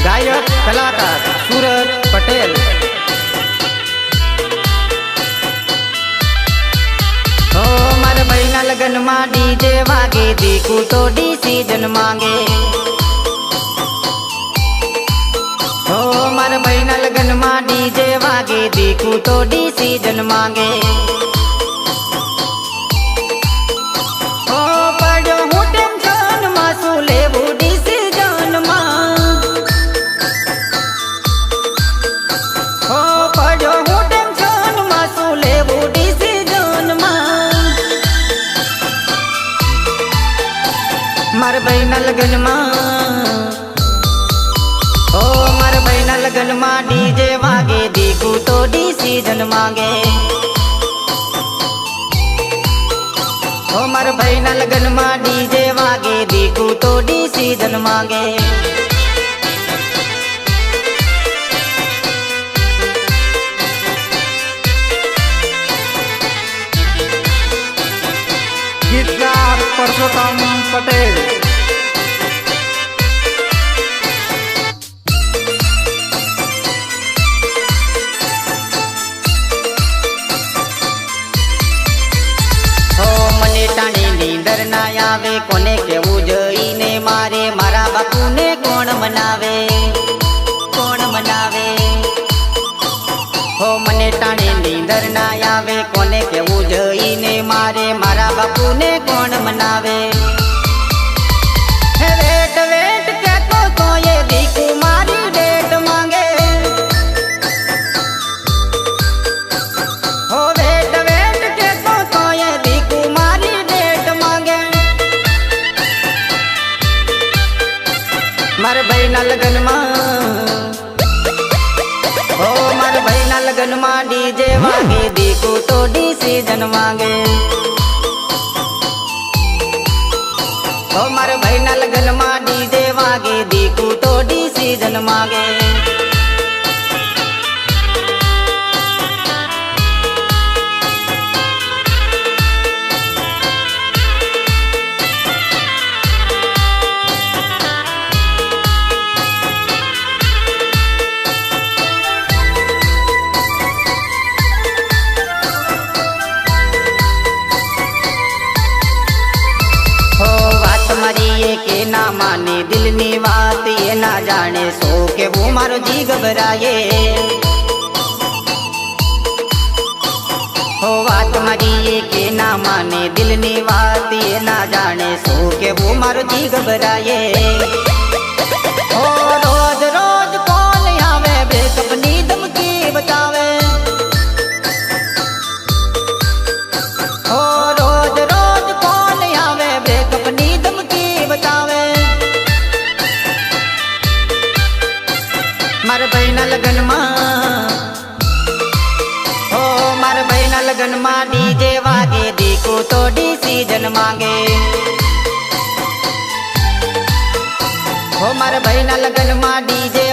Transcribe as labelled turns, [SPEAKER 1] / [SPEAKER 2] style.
[SPEAKER 1] गायक कलाकार सूरज पटेल। हो मार बहना लगन मा डीजे वागे दीकू तो डिसीजन मांगे। हो मार बहना लगन मा डीजे वागे दीकू तो डिसीजन मांगे। हो पड़ो हूँ टेंशन मा सू लेवू डिसीजन मा। हो पड़ो हूँ टेंशन मा सू लेवू डिसीजन मा। मार बहना लगन मा ओ मार बहना लगन मा डीजे वागे दीकू तो डिसीजन मांगे। ओ मार बहना लगन मा डीजे वागे दीकू तो डिसीजन मांगे।
[SPEAKER 2] गीतकार परसोत्तम पटेल।
[SPEAKER 1] नींदर ना आवे कोने केवू जईने मारे मारा बापू ने कोण मनावे कोण मनावे। हो मने टाणे नींदर ना आवे कोने केवू जईने मारे मारा बापू ने कोण मनावे। वेट वेट कहतो तो ये दीकू मारी डेट मांगे। हो वेट वेट कहतो तो ये दीकू मारी डेट मांगे। मार बहना लगन मा हो मार बहना लगन मा डीजे वागे दीकू तो डिसीजन मांगे। हो मार बहना लगन मा डीजे वागे दीकू तो डिसीजन मांगे। के ना माने दिल नी बात ये ना जाने सो के वो मारो जी घबराए। हो बात मारी ये के ना माने दिल नी बात ये ना जाने सो के वो मारो जी घबराए। हो रोज रोज कॉल आवे ब्रेकअप नी धमकी बतावे। हो रोज रोज कॉल आवे ब्रेकअप नी धमकी बतावे। मार बहना लगन मा हो मार बहना लगन मा डीजे वागे दीकू तो डिसीजन मांगे। हो मार बहना लगन मा डीजे